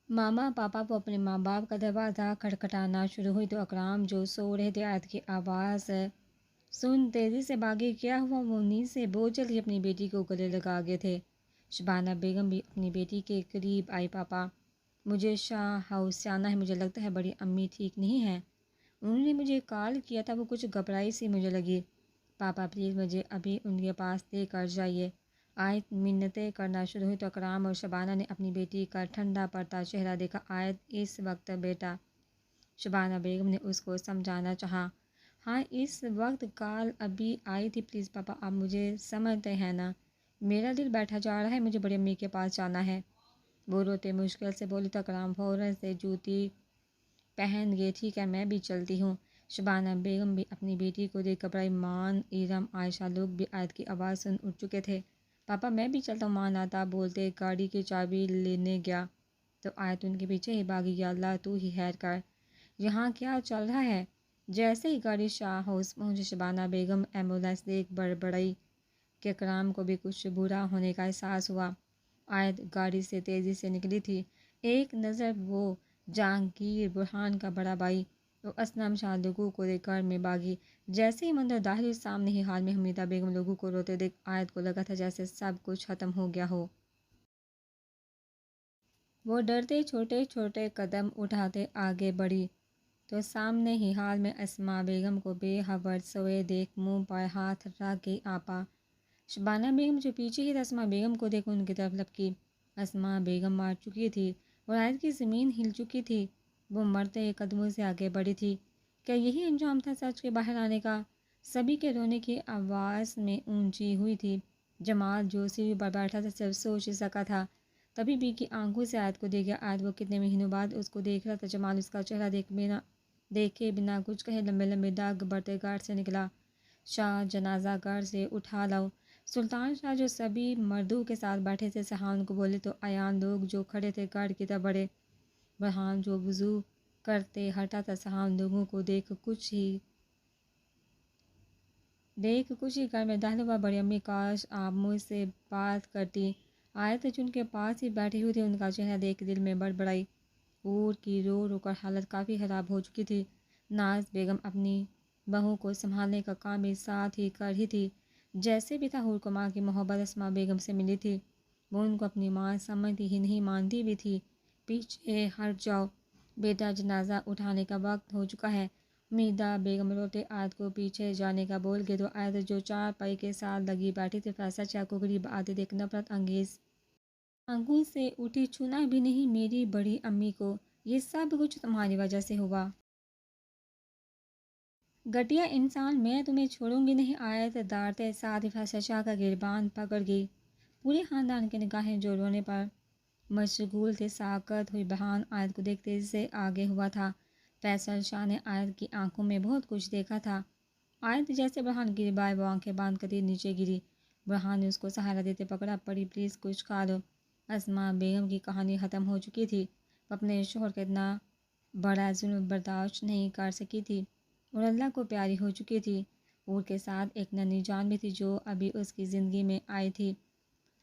ماما پاپا وہ اپنے ماں باپ کا دروازہ کھٹکھٹانا شروع ہوئی تو اکرام جو سو رہے تھے آیت کی آواز سن تیزی سے بھاگے. کیا ہوا؟ وہ نیند سے بوجھل ہی اپنی بیٹی کو گلے لگا گئے تھے. شبانہ بیگم بھی اپنی بیٹی کے قریب آئی. پاپا مجھے شاہ ہاؤس جانا ہے، مجھے لگتا ہے بڑی امی ٹھیک نہیں ہیں. انہوں نے مجھے کال کیا تھا، وہ کچھ گھبرائی سی مجھے لگی. پاپا پلیز مجھے ابھی ان کے پاس لے کر جائیے. آیت منتیں کرنا شروع ہوئی تو اکرام اور شبانہ نے اپنی بیٹی کا ٹھنڈا پڑتا چہرہ دیکھا. آیت اس وقت بیٹا. شبانہ بیگم نے اس کو سمجھانا چاہا. ہاں اس وقت کال ابھی آئی تھی. پلیز پاپا آپ مجھے سمجھتے ہیں نا، میرا دل بیٹھا جا رہا ہے، مجھے بڑی امی کے پاس جانا ہے. وہ روتے مشکل سے بولی تو اکرام فوراً سے جوتی پہن گئے. ٹھیک ہے میں بھی چلتی ہوں. شبانہ بیگم بھی اپنی بیٹی کو دیکھ گھبرائی. مان ایرم عائشہ لوگ بھی آیت کی آواز سن اٹھ چکے تھے. پاپا میں بھی چلتا ہوں. مان آتا بولتے گاڑی کی چابی لینے گیا تو آیت ان کے پیچھے ہی بھاگی. یا اللہ تو ہی خیر کر، یہاں کیا چل رہا ہے؟ جیسے ہی گاڑی شاہ ہاؤس پہنچی شبانہ بیگم ایمبولینس دیکھ بڑبڑائی کہ اکرام کو بھی کچھ برا ہونے کا احساس ہوا. آیت گاڑی سے تیزی سے نکلی تھی. ایک نظر وہ جہانگیر برہان کا بڑا بھائی اور اسلم شاہ لوگوں کو دیکھ گھر میں بھاگی. جیسے ہی مندر داخل ہوئی سامنے ہی حال میں حمیدہ بیگم لوگوں کو روتے دیکھ آیت کو لگا تھا جیسے سب کچھ ختم ہو گیا ہو. وہ ڈرتے چھوٹے چھوٹے قدم اٹھاتے آگے بڑھی تو سامنے ہی حال میں اسماء بیگم کو بے خبر سوئے دیکھ منہ پر ہاتھ رکھ گئی. آپا. شبانہ بیگم جو پیچھے ہی اسماء بیگم کو دیکھ ان کی طرف لپکی. اسماء بیگم مار چکی تھی اور آیت کی زمین ہل چکی تھی. وہ مرتے قدموں سے آگے بڑھی تھی. کیا یہی انجام تھا سچ کے باہر آنے کا؟ سبھی کے رونے کی آواز میں اونچی ہوئی تھی. جمال جو سیڑھی پر بیٹھا تھا صرف سوچ ہی سکا تھا. تبھی بھی کی آنکھوں سے آیت کو دیکھ گیا. آیت وہ کتنے مہینوں بعد اس کو دیکھ رہا تھا. جمال اس کا چہرہ دیکھے بنا کچھ کہے لمبے لمبے داغ بڑھتے گھر سے نکلا. شاہ جنازہ گھر سے اٹھا لاؤ. سلطان شاہ جو سبھی مردوں کے ساتھ بیٹھے تھے سہان کو بولے تو عیان لوگ جو کھڑے تھے گھر کی طرف بڑھے. برہان جو وضو کرتے ہٹا تھا سہان لوگوں کو دیکھ کچھ ہی گھر میں داخل ہوا. بڑی امی کاش آپ مجھ سے بات کرتی. آیت جن کے پاس ہی بیٹھی ہوئی تھی ان کا چہرہ دیکھ دل میں بڑبڑائی. پور کی رو رو کر حالت کافی خراب ہو چکی تھی. ناز بیگم اپنی بہو کو سنبھالنے کا کام بھی ساتھ ہی کر رہی تھی. جیسے بھی تھا حور کو ماں کی محبت اسماء بیگم سے ملی تھی. وہ ان کو اپنی ماں سمجھتی ہی نہیں مانتی بھی تھی. پیچھے ہٹ جاؤ بیٹا جنازہ اٹھانے کا وقت ہو چکا ہے. حمیدہ بیگم روتے آیت کو پیچھے جانے کا بول گئے تو آیت جو چارپائی کے ساتھ لگی بیٹھی تھی فیصل شاہ کو قریب آتے دیکھ نفرت انگیز آنکھوں سے اٹھی. چھونا بھی نہیں میری بڑی امی کو، یہ سب کچھ تمہاری وجہ سے ہوا. گھٹیا انسان، میں تمہیں چھوڑوں گی نہیں. آیت دارتے ساتھ ہی فیصل شاہ کا گریبان پکڑ گئی. پورے خاندان کی نگاہیں جو رونے پر مشغول تھے ساکت ہوئی. برہان آیت کو دیکھ تیزی سے آگے ہوا تھا. فیصل شاہ نے آیت کی آنکھوں میں بہت کچھ دیکھا تھا. آیت جیسے برہان گری بائے وہ آنکھیں باندھ کر نیچے گری. برہان نے اس کو سہارا دیتے پکڑا. پڑی پلیز کچھ کھا لو. اسماء بیگم کی کہانی ختم ہو چکی تھی. وہ اپنے شوہر کا اتنا بڑا ظلم برداشت نہیں کر سکی تھی اور اللہ کو پیاری ہو چکی تھی. اور کے ساتھ ایک ننھی جان بھی تھی جو ابھی اس کی زندگی میں آئی تھی.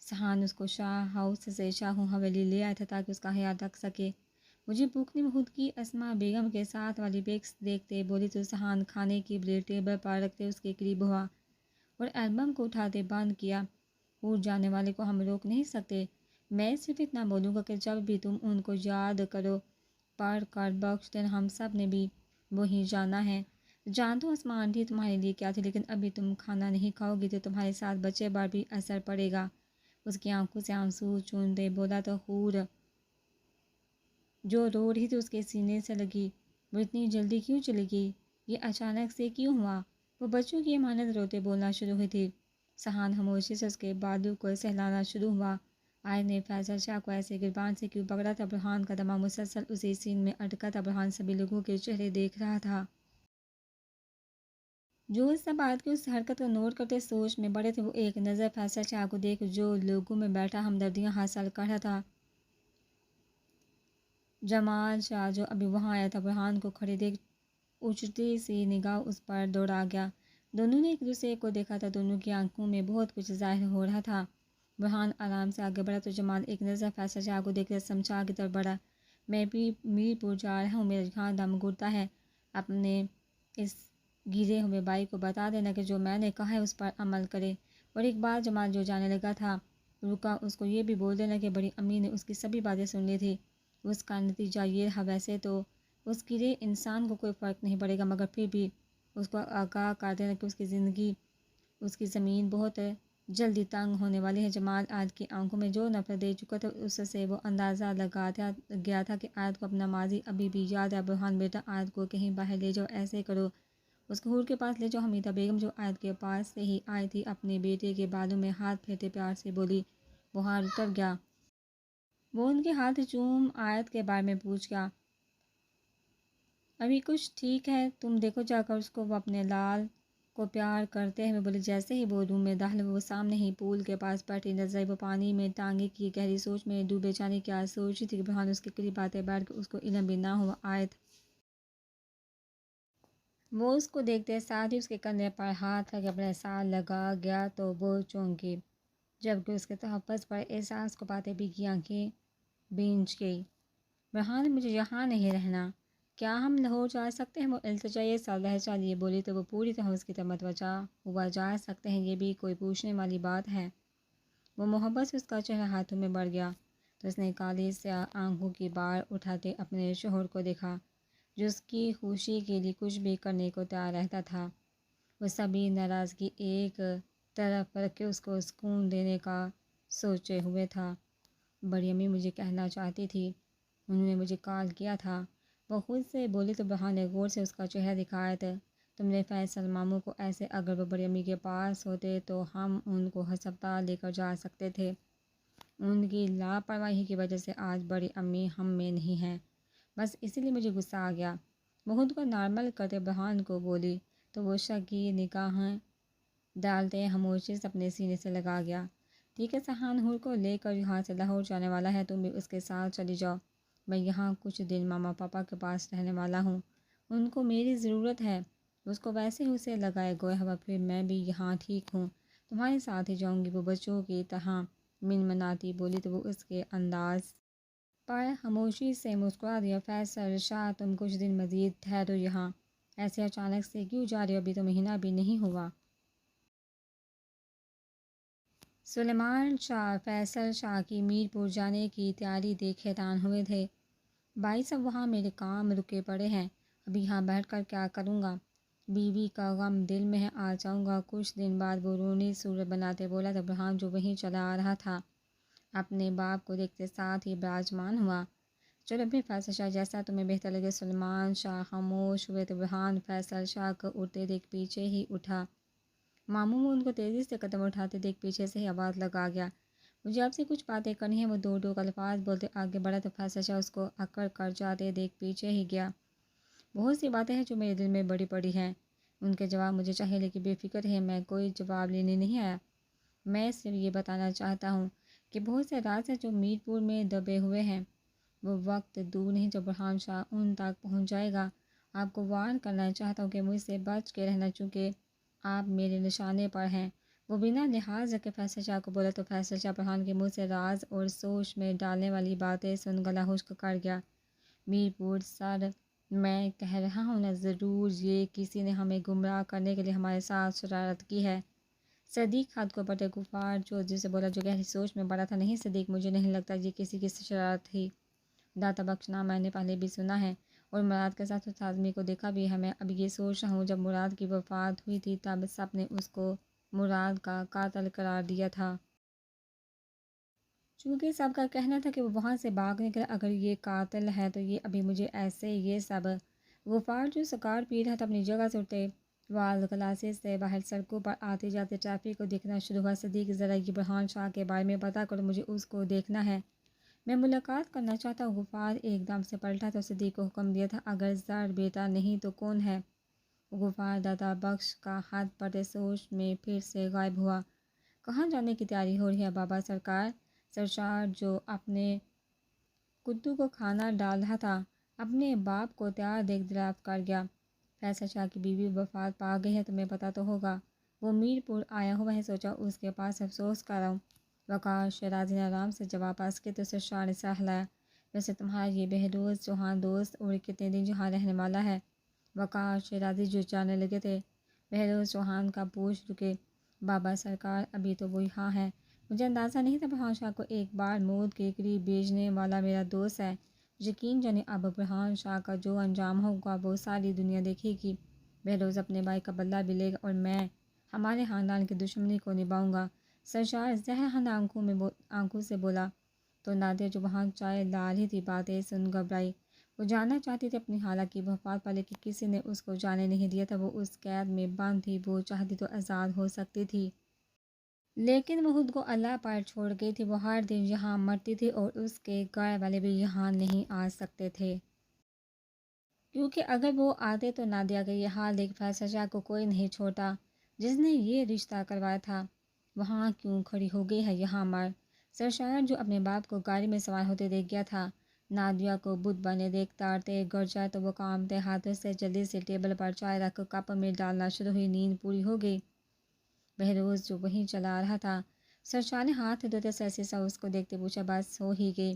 سہان اس کو شاہ ہاؤس سے شاہو حویلی لے آیا تھا تاکہ اس کا خیال رکھ سکے. مجھے بھوک نہیں بہت کی. اسماء بیگم کے ساتھ والی بیگس دیکھتے بولی تو سہان کھانے کی پلیٹ ٹیبل پر رکھتے اس کے قریب ہوا اور البم کو اٹھاتے بند کیا. اور جانے والے کو ہم روک نہیں سکتے. میں صرف اتنا بولوں گا کہ جب بھی تم ان کو یاد کرو پڑھ کر بخش دینا. ہم سب نے بھی وہیں جانا ہے. جانتا ہوں اسماء آنٹی تمہارے لیے کیا تھی لیکن ابھی تم کھانا نہیں کھاؤ گی تو تمہارے ساتھ بچے پر بھی اثر پڑے گا. اس کی آنکھوں سے آنسو چوندے بولا تو حور جو رو رہی تھی اس کے سینے سے لگی. وہ اتنی جلدی کیوں چلے گی؟ یہ اچانک سے کیوں ہوا؟ وہ بچوں کی امانت روتے بولنا شروع ہوئی تھی. سہان خاموشی سے اس کے بالوں کو سہلانا شروع ہوا. آیت نے فیصل شاہ کو ایسے گریبان سے کیوں پکڑا تھا؟ برہان کا دماغ مسلسل اسی سین میں اٹکا تھا. برہان سبھی لوگوں کے چہرے دیکھ رہا تھا جو اس سب آیت کی اس حرکت کو نوٹ کرتے سوچ میں بڑے تھے. وہ ایک نظر فیصل شاہ کو دیکھ جو لوگوں میں بیٹھا ہمدردیاں حاصل کر رہا تھا. جمال شاہ جو ابھی وہاں آیا تھا برہان کو کھڑے دیکھ اچھتی سی نگاہ اس پر دوڑا گیا. دونوں نے ایک دوسرے کو دیکھا تھا. دونوں کی آنکھوں میں بہت کچھ ظاہر ہو رہا تھا. برہان آرام سے آگے بڑھا تو جمال ایک نظر فیصل شاہ کو دیکھ کر شمشاد کی طرف بڑھا. میں بھی میر پور جا رہا ہوں، میرا یہاں دم گھٹتا ہے۔ اپنے اس گرے ہوئے بھائی کو بتا دینا کہ جو میں نے کہا ہے اس پر عمل کرے۔ اور ایک بار جمال جو جانے لگا تھا رکا، اس کو یہ بھی بول دینا کہ بڑی امی نے اس کی سبھی باتیں سن لی تھی۔ اس کا نتیجہ یہ رہا، ویسے تو اس گرے انسان کو کوئی فرق نہیں پڑے گا، مگر پھر بھی اس کو آگاہ کر دینا کہ اس کی زندگی، اس کی زمین بہت جلدی تنگ ہونے والی ہے۔ جمال عائد کی آنکھوں میں جو نفرت دے چکا تھا، اس سے وہ اندازہ لگاتا گیا تھا کہ عائد کو اپنا ماضی ابھی بھی یاد ہے۔ برہان بیٹا، عائد کو کہیں باہر لے جاؤ، ایسے کرو، اس کو حور کے پاس لے جاؤ۔ حمیدہ بیگم جو عائد کے پاس سے ہی آئی تھی، اپنے بیٹے کے بالوں میں ہاتھ پھیرتے پیار سے بولی۔ بخار اتر گیا، وہ ان کے ہاتھ چوم عائد کے بارے میں پوچھ گیا۔ ابھی کچھ ٹھیک ہے، تم دیکھو جا کر اس کو۔ وہ اپنے لال کو پیار کرتے ہوئے بولے۔ جیسے ہی وہ روم میں داخل ہوئے، وہ سامنے ہی پول کے پاس بیٹھی نظر آئی۔ وہ پانی میں ٹانگیں کی گہری سوچ میں ڈوبے جانے کی آج سوچ رہی تھی کہ برہان اس کے قریب آتے بیٹھ کے اس کو علم بھی نہ ہوا۔ عائد وہ اس کو دیکھتے ساتھ ہی اس کے کندھے پر ہاتھ رکھ کے اپنے ساتھ لگا گیا تو وہ چونکی، جبکہ اس کے تحفظ پر احساس کو پاتے بھی کی آنکھیں بھیج گئی۔ برہان، مجھے یہاں نہیں رہنا، کیا ہم لاہور جا سکتے ہیں؟ وہ التجائی سا لہجہ لیے بولی تو وہ پوری طرح اس کی طرف متوجہ ہوا۔ جا سکتے ہیں، یہ بھی کوئی پوچھنے والی بات ہے؟ وہ محبت سے اس کا چہرہ ہاتھوں میں بڑھ گیا تو اس نے کالی سیاہ آنکھوں کی بار اٹھاتے اپنے شوہر کو دیکھا، جو اس کی خوشی کے لیے کچھ بھی کرنے کو تیار رہتا تھا۔ وہ سبھی ناراضگی ایک طرف رکھ کے اس کو سکون دینے کا سوچے ہوئے تھا۔ بڑی امی مجھے کہنا چاہتی تھی، انہوں نے مجھے کال کیا تھا، وہ خود سے بولی تو برہان نے غور سے اس کا چہرہ دکھایا تھا۔ تم نے فیصل ماموں کو ایسے، اگر وہ بڑی امی کے پاس ہوتے تو ہم ان کو ہسپتال لے کر جا سکتے تھے۔ ان کی لاپرواہی کی وجہ سے آج بڑی امی ہم میں نہیں ہیں، بس اسی لیے مجھے غصہ آ گیا۔ وہ خود کو نارمل کرتے برہان کو بولی تو وہ شکی نگاہیں ڈالتے خاموشی سے اپنے سینے سے لگا گیا۔ ٹھیک ہے، سہان حور کو لے کر یہاں سے لاہور جانے والا ہے، تم بھی اس کے ساتھ چلی جاؤ۔ میں یہاں کچھ دن ماما پاپا کے پاس رہنے والا ہوں، ان کو میری ضرورت ہے۔ اس کو ویسے ہی اسے لگائے گوئے ہوا، پھر میں بھی یہاں ٹھیک ہوں، تمہارے ساتھ ہی جاؤں گی۔ وہ بچوں کی طرح منمناتی بولی تو وہ اس کے انداز پر خاموشی سے مسکرا دیا۔ فیصل شاہ، تم کچھ دن مزید ٹھہرو یہاں، ایسے اچانک سے کیوں جا رہے ہو؟ ابھی تو مہینہ بھی نہیں ہوا۔ سلیمان شاہ فیصل شاہ کی میر پور جانے کی تیاری دیکھ حیران ہوئے تھے۔ بھائی صاحب، وہاں میرے کام رکے پڑے ہیں، ابھی یہاں بیٹھ کر کیا کروں گا؟ بیوی کا غم دل میں ہے، آ جاؤں گا کچھ دن بعد، وہ رونی صورت بناتے بولا تو برہان جو وہیں چلا آ رہا تھا، اپنے باپ کو دیکھتے ساتھ ہی براجمان ہوا۔ چلو پھر فیصل شاہ، جیسا تمہیں بہتر لگے۔ سلیمان شاہ خاموش ہوئے تو برہان فیصل شاہ کو اٹھتے دیکھ پیچھے ہی اٹھا۔ ماموں وہ ان کو تیزی سے قدم اٹھاتے دیکھ پیچھے سے ہی آواز لگا گیا، مجھے آپ سے کچھ باتیں کرنی ہیں۔ وہ دو دو الفاظ بولتے آگے بڑھا تو فیصل شاہ اس کو اکڑ کر جاتے دیکھ پیچھے ہی گیا۔ بہت سی باتیں ہیں جو میرے دل میں بڑی پڑی ہیں، ان کے جواب مجھے چاہیے، لیکن بے فکر رہے، میں کوئی جواب لینے نہیں آیا۔ میں صرف یہ بتانا چاہتا ہوں کہ بہت سے راز ہیں جو میر پور میں دبے ہوئے ہیں۔ وہ وقت دور نہیں جب برہان شاہ ان تک پہنچ جائے گا۔ آپ کو وارن کرنا چاہتا ہوں کہ مجھ سے بچ کے رہنا، چونکہ آپ میرے نشانے پر ہیں۔ وہ بنا لحاظ رکھے فیصل شاہ کو بولا تو فیصل شاہ برہان کے منہ سے راز اور سوچ میں ڈالنے والی باتیں سن گلا خشک کر گیا۔ میر پور سر، میں کہہ رہا ہوں نا، ضرور یہ کسی نے ہمیں گمراہ کرنے کے لیے ہمارے ساتھ شرارت کی ہے۔ صدیق ہاتھ کو پٹے غفار چودھری سے بولا، جو گہری سوچ میں پڑا تھا۔ نہیں صدیق، مجھے نہیں لگتا یہ کسی کی شرارت تھی، داتا بخش نام میں نے پہلے بھی سنا ہے اور مراد کے ساتھ اس آدمی کو دیکھا بھی ہے۔ میں اب یہ سوچ رہا ہوں، جب مراد کی وفات ہوئی تھی تب سب نے اس کو مراد کا قاتل قرار دیا تھا، چونکہ سب کا کہنا تھا کہ وہ وہاں سے بھاگ نکلا۔ اگر یہ قاتل ہے تو یہ ابھی مجھے ایسے یہ سب۔ غفار جو سگار پی رہا تھا اپنی جگہ سے اٹھے، وال گلاسز سے باہر سڑکوں پر آتے جاتے ٹریفک کو دیکھنا شروع ہوا۔ صدیق، ذرا یہ برہان شاہ کے بارے میں پتہ کرو، مجھے اس کو دیکھنا ہے، میں ملاقات کرنا چاہتا ہوں۔ غفار ایک دم سے پلٹا تو صدیق کو حکم دیا تھا، اگر زر بیٹا نہیں تو کون ہے؟ غفار داتا بخش کا ہاتھ پٹے سوچ میں پھر سے غائب ہوا۔ کہاں جانے کی تیاری ہو رہی ہے بابا سرکار؟ سرشار جو اپنے کدو کو کھانا ڈال رہا تھا، اپنے باپ کو تیار دیکھ دریافت کر گیا۔ فیصل شاہ کی بیوی وفات پا گئی ہے، تمہیں پتہ تو ہوگا، وہ میر پور آیا ہوا ہے، سوچا اس کے پاس افسوس کر آؤں۔ وقار شیرازی نے آرام سے جواب پاس کیا تو سرشار نے سر ہلایا، ویسے تمہارا یہ بہروز چوہان دوست اور کتنے دن جہاں رہنے والا ہے؟ وقار شیرازی جو جانے لگے تھے۔ بہروز چوہان کا پوچھ رکے، بابا سرکار ابھی تو وہ یہاں ہے۔ مجھے اندازہ نہیں تھا برہان شاہ کو ایک بار موت کے قریب بھیجنے والا میرا دوست ہے۔ یقین جانے اب برہان شاہ کا جو انجام ہوگا وہ ساری دنیا دیکھے گی۔ بہروز اپنے بھائی کا بدلہ بھی لے گا اور میں ہمارے خاندان کی دشمنی کو نبھاؤں گا۔ سرشار زہر ہند آنکھوں سے بولا تو نادیہ جو وہاں چائے لا رہی تھی باتیں سن گھبرائی۔ وہ جاننا چاہتی تھی اپنی خالہ کی وفات پر، لیکن کسی نے اس کو جانے نہیں دیا تھا۔ وہ اس قید میں بند تھی، وہ چاہتی تو آزاد ہو سکتی تھی، لیکن وہ خود کو اللہ پر چھوڑ گئی تھی۔ وہ ہر دن یہاں مرتی تھی اور اس کے گھر والے بھی یہاں نہیں آ سکتے تھے، کیونکہ اگر وہ آتے تو نادیہ کا یہ حال دیکھ فیصل شاہ کو کوئی نہیں چھوڑتا جس نے یہ رشتہ کروایا تھا۔ وہاں کیوں کھڑی ہو گئی ہے یہاں مر؟ سرشار جو اپنے باپ کو گاڑی میں سوار ہوتے دیکھ گیا تھا، نادیہ کو بت بنے دیکھ تارتے گڑ جائے تو وہ کامتے ہاتھوں سے جلدی سے ٹیبل پر چائے رکھ کپ میں ڈالنا شروع ہوئی۔ نیند پوری ہو گئی۔ بہروز جو وہیں چلا رہا تھا، سرشار نے ہاتھ دھوتے سرسی سا اس کو دیکھتے پوچھا، بس ہو ہی گئی؟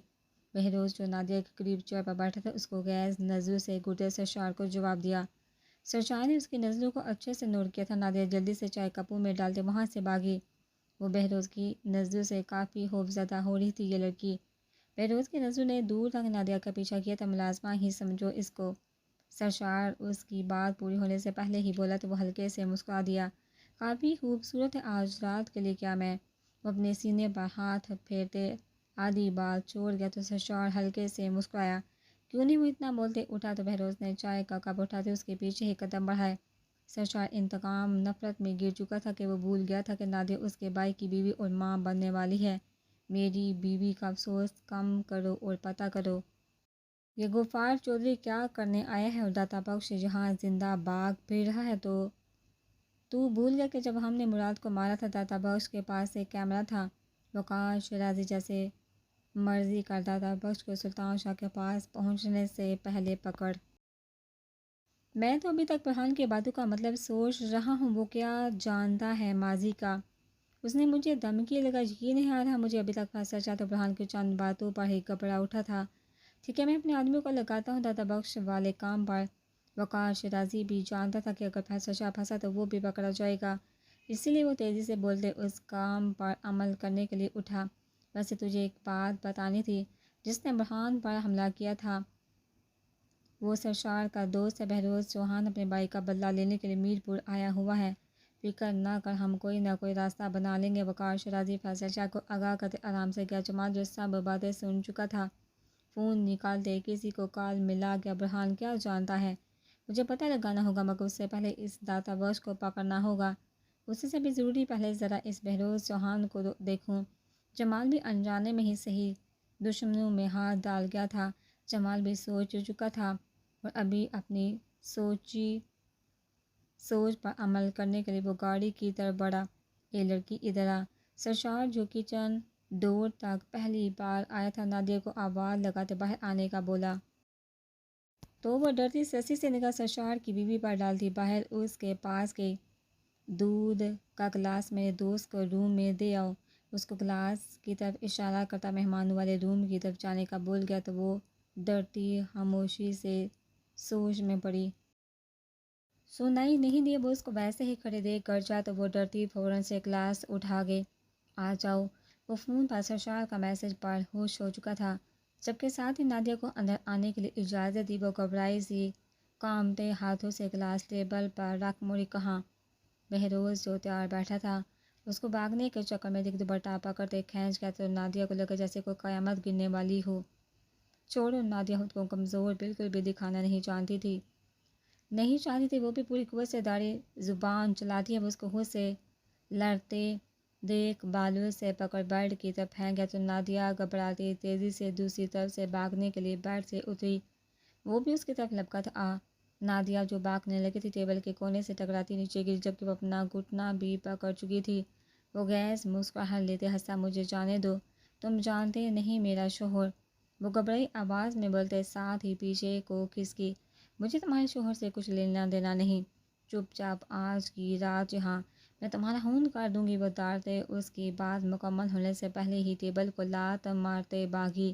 بہروز جو نادیہ کے قریب چیئر پر بیٹھا تھا اس کو گیز نظروں سے گھورتے سرشار کو جواب دیا۔ سرشار نے اس کی نظروں کو اچھے سے نوٹ کیا تھا۔ نادیہ جلدی سے چائے کپوں میں ڈالتے وہاں سے بھاگی۔ وہ بہروز کی نظروں سے کافی خوفزدہ ہو رہی تھی یہ لڑکی۔ بہروز کی نظروں نے دور تک نادیہ کا پیچھا کیا تھا، ملازمہ ہی سمجھو اس کو۔ سرشار اس کی بات پوری ہونے سے پہلے ہی بولا تو وہ ہلکے سے مسکرا دیا، کافی خوبصورت ہے آج رات کے لیے کیا میں؟ وہ اپنے سینے پر ہاتھ پھیرتے آدھی بات چھوڑ گیا تو سرشار ہلکے سے مسکرایا، کیوں نہیں وہ اتنا بولتے؟ اٹھا تو بہروز نے چائے کا کپ اٹھاتے اس کے پیچھے ہی قدم بڑھائے۔ سرشار انتقام نفرت میں گر چکا تھا کہ وہ بھول گیا تھا کہ نادیہ اس کے بھائی کی بیوی اور ماں بننے والی ہے۔ میری بیوی کا افسوس کم کرو اور پتہ کرو یہ غفار چودھری کیا کرنے آیا ہے، اور داتا بخش جہاں زندہ بھاگ پھر رہا ہے۔ تو بھول گیا کہ جب ہم نے مراد کو مارا تھا داتا بخش کے پاس ایک کیمرہ تھا؟ وقار شیرازی جیسے مرضی کر داتا بخش کو سلطان شاہ کے پاس پہنچنے سے پہلے پکڑ۔ میں تو ابھی تک برہان کی باتوں کا مطلب سوچ رہا ہوں، وہ کیا جانتا ہے ماضی کا؟ اس نے مجھے دھمکی لگا، یقین نہیں آ رہا مجھے ابھی تک فیصلہ شاہ تو برہان کی چند باتوں پر ہی گھبرا اٹھا تھا۔ ٹھیک ہے میں اپنے آدمیوں کو لگاتا ہوں داتا بخش والے کام پر۔ وقار شیرازی بھی جانتا تھا کہ اگر فیصل شاہ پھنسا تو وہ بھی پکڑا جائے گا، اسی لیے وہ تیزی سے بولتے اس کام پر عمل کرنے کے لیے اٹھا۔ ویسے تجھے ایک بات بتانی تھی، جس نے برہان پر حملہ کیا تھا وہ سرشار کا دوست ہے۔ بہروز چوہان اپنے بھائی کا بدلہ لینے کے لیے میر پور آیا ہوا ہے، فکر نہ کر ہم کوئی نہ کوئی راستہ بنا لیں گے۔ وقار شیرازی فیصل شاہ کو آگاہ کرتے آرام سے گیا۔ جمال جو سب باتیں سن چکا تھا فون نکالتے کسی کو کال ملا گیا، برہان کیا جانتا ہے؟ مجھے پتہ لگانا ہوگا، مگر اس سے پہلے اس داتا بخش کو پکڑنا ہوگا۔ اس سے بھی ضروری پہلے ذرا اس بہروز چوہان کو دیکھوں۔ جمال بھی انجانے میں ہی صحیح دشمنوں میں ہاتھ ڈال گیا تھا۔ جمال بھی سوچ چکا تھا اور ابھی اپنی سوچ پر عمل کرنے کے لیے وہ گاڑی کی طرف بڑھا۔ اے لڑکی ادھر آ۔ سرشار جو کچن ڈور تک پہلی بار آیا تھا نادیہ کو آواز لگاتے باہر آنے کا بولا تو وہ ڈرتی سرسی سے نگاہ سرشار کی بیوی پر ڈالتی باہر اس کے پاس گئی۔ دودھ کا گلاس میرے دوست کو روم میں دے آؤ۔ اس کو گلاس کی طرف اشارہ کرتا مہمانوں والے روم کی طرف جانے کا بول گیا تو وہ ڈرتی خاموشی سے سوچ میں پڑی۔ سنائی نہیں دیا، وہ اس کو ویسے ہی کھڑے دیکھ کر جا تو وہ ڈرتی فوراً سے گلاس اٹھا گئی۔ آ جاؤ۔ وہ فون پر سرشار کا میسج پر ہوش ہو چکا تھا، جبکہ ساتھ ہی نادیہ کو اندر آنے کے لیے اجازت دی۔ وہ گھبرائی سی کانپتے ہاتھوں سے گلاس ٹیبل پر رکھ موڑی کہاں؟ بہروز جو تیار بیٹھا تھا اس کو بھاگنے کے چکر میں دوپٹہ پکڑتے کھینچ گیا تو نادیہ کو لگا جیسے کوئی قیامت گرنے والی ہو۔ چھوڑو، نادیہ خود کو کمزور بالکل بھی دکھانا نہیں چاہتی تھی، وہ بھی پوری قوت سے داڑھی زبان چلاتی ہے۔ وہ اس کو خود سے لڑتے دیکھ بالوں سے پکڑ بیڈ کی طرف پھینک گیا تو نادیہ گھبراتی تیزی سے دوسری طرف سے بھاگنے کے لیے بیڈ سے اتری۔ وہ بھی اس کی طرف لپکا تھا۔ نادیہ جو بھاگنے لگی تھی ٹیبل کے کونے سے ٹکراتی نیچے گری، جبکہ وہ اپنا گھٹنا بھی پکڑ چکی تھی۔ وہ گیس مسکراہٹ لیتے ہنسا، مجھے جانے دو، تم جانتے نہیں میرا شوہر، وہ گھبرائی آواز میں بولتے ساتھ ہی پیچھے کو کھسکی، مجھے تمہارے شوہر سے کچھ لینا دینا نہیں، چپ چاپ آج کی رات یہاں، میں تمہارا خون کر دوں گی۔ وہ ڈرتے اس کی بات مکمل ہونے سے پہلے ہی ٹیبل کو لات مارتے بھاگی۔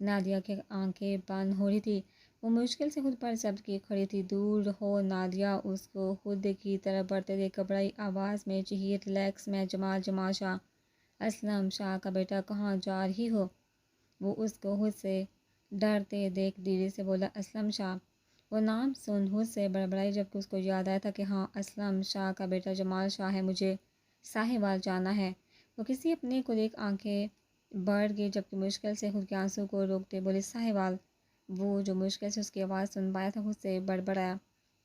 نادیہ کی آنکھیں بند ہو رہی تھی، وہ مشکل سے خود پر ضبط کی کھڑی تھی۔ دور ہو نادیہ اس کو خود کی طرف بڑھتے دیکھ گھبرائی آواز میں چیخی، ریلیکس، میں جمال شاہ، اسلم شاہ کا بیٹا، کہاں جا رہی ہو؟ وہ اس کو خود سے ڈرتے دیکھ دھیرے سے بولا، اسلم شاہ۔ وہ نام سن خود سے بڑبڑائی، جبکہ اس کو یاد آیا تھا کہ ہاں، اسلم شاہ کا بیٹا جمال شاہ ہے، مجھے ساہیوال جانا ہے۔ وہ کسی اپنے کو دیکھ آنکھیں بڑھ گئی، جبکہ مشکل سے خود کے آنسوں کو روکتے بولے، ساہیوال۔ وہ جو مشکل سے اس کی آواز سن پایا تھا خود سے بڑبڑایا،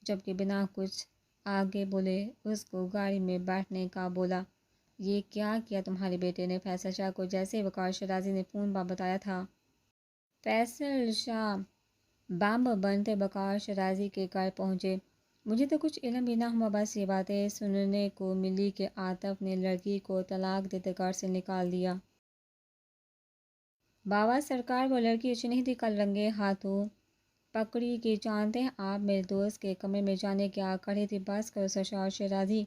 جبکہ بنا کچھ آگے بولے اس کو گاڑی میں بیٹھنے کا بولا۔ یہ کیا کیا تمہارے بیٹے نے؟ فیصل شاہ کو جیسے وقار شیرازی نے فون پر بتایا تھا۔ فیصل شاہ بم بنتے وقار شیرازی کے گھر پہنچے۔ مجھے تو کچھ علم بھی نہ ہوا، بس یہ باتیں سننے کو ملی کہ عاطف نے لڑکی کو طلاق دیتے گھر سے نکال دیا۔ بابا سرکار، وہ لڑکی اچھی نہیں تھی، کل رنگے ہاتھوں پکڑی کہ جانتے ہیں آپ میرے دوست کے کمرے میں جانے کیا کڑی تھی؟ بس کرو سرشار شیرازی،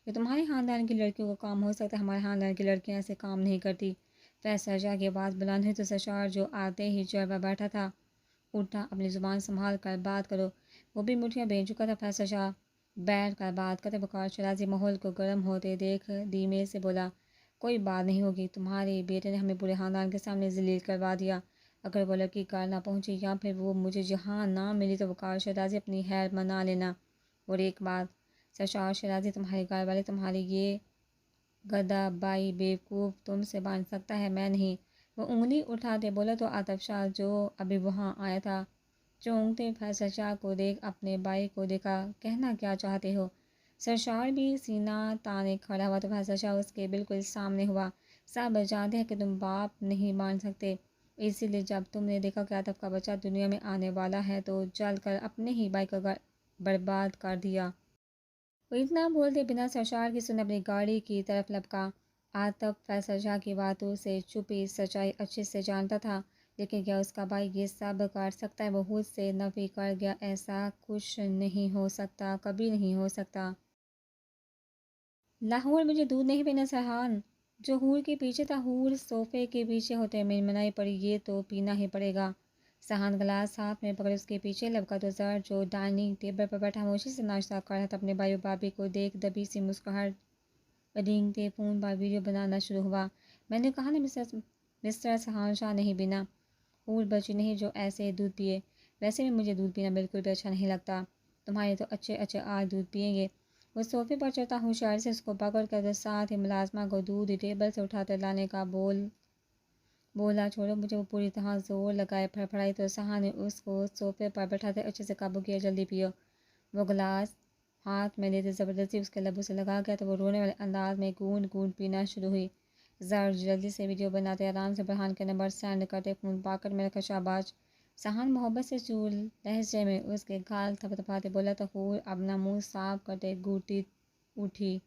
کہ تمہارے خاندان کی لڑکیوں کا کام ہو سکتا ہے، ہمارے خاندان کی لڑکیاں ایسے کام نہیں کرتی۔ فیصل شاہ کی بات بلند ہوئی تو سرشار جو آتے ہی چیئر پر بیٹھا تھا اٹھا، اپنی زبان سنبھال کر بات کرو۔ وہ بھی مٹھیاں بھیج چکا تھا۔ فیصل شاہ بیٹھ کر بات کرتے وقار شیرازی ماحول کو گرم ہوتے دیکھ دھیمے سے بولا، کوئی بات نہیں ہوگی، تمہارے بیٹے نے ہمیں پورے خاندان کے سامنے ذلیل کروا دیا۔ اگر وہ لڑکی گھر نہ پہنچی یا پھر وہ مجھے جہاں نہ ملی تو وقار شیرازی اپنی خیر منا لینا۔ اور ایک بات سرشار شیرازی، تمہارے گھر والے تمہاری یہ گدھا بائی بیوقوف تم سے باندھ سکتا ہے، میں نہیں۔ وہ انگلی اٹھاتے بولا تو عاطف شاہ جو ابھی وہاں آیا تھا چونکتے فیصل شاہ کو دیکھ اپنے بھائی کو دیکھا، کہنا کیا چاہتے ہو؟ سرشار بھی سینہ تانے کھڑا ہوا تو فیصل شاہ اس کے بالکل سامنے ہوا، سب جانتے ہیں کہ تم باپ نہیں مان سکتے، اسی لیے جب تم نے دیکھا کہ عاطف کا بچہ دنیا میں آنے والا ہے تو جل کر اپنے ہی بھائی کا گھر برباد کر دیا۔ وہ اتنا بولتے بنا سرشار کی سنے اپنی گاڑی کی طرف لپکا۔ عاطف فیصل شاہ کی باتوں سے چھپی سچائی اچھے سے جانتا تھا، لیکن کیا اس کا بھائی یہ سب کر سکتا ہے؟ وہ خود سے نفی کر گیا، ایسا کچھ نہیں ہو سکتا، کبھی نہیں ہو سکتا۔ لاہور مجھے دودھ نہیں پینا سرحان، جو حور کے پیچھے تھا حور صوفے کے پیچھے ہوتے، میری منائی پڑی، یہ تو پینا ہی پڑے گا۔ سہان گلاس ہاتھ میں پکڑے اس کے پیچھے لپکا تو زر جو ڈائننگ ٹیبل پر بیٹھا خاموشی سے ناشتہ کر رہا تھا، اپنے بھائی و بھابھی کو دیکھ دبی سی مسکراہٹ رینگتے فون پر ویڈیو بنانا شروع ہوا۔ میں نے کہا نا مسٹر سہان شاہ نہیں پینا، حور بچی نہیں جو ایسے دودھ پیے، ویسے بھی مجھے دودھ پینا بالکل بھی اچھا نہیں لگتا، تمہارے تو اچھے آج دودھ پیئیں گے۔ وہ صوفے پر چڑھتا ہوشیاری سے اس کو پکڑ کر ساتھ ہی ملازمہ کو دودھ ٹیبل سے اٹھاتے لانے کا بولا، چھوڑو مجھے۔ وہ پوری طرح زور لگائے پھڑپڑائی تو سہان نے اس کو صوفے پر بٹھاتے اچھے سے قابو کیا، جلدی پیو۔ وہ گلاس ہاتھ میں لیتے زبردستی اس کے لبوں سے لگا گیا تو وہ رونے والے انداز میں گونڈ گونڈ پینا شروع ہوئی۔ زر جلدی سے ویڈیو بناتے آرام سے فرحان کے نمبر سینڈ کرتے فون پاکٹ میں رکھا، شاباش۔ سہان محبت سے چول لہجے میں اس کے گال تھپتھپاتے بولا تو حور اپنا منہ صاف کرتے گھٹتی اٹھی۔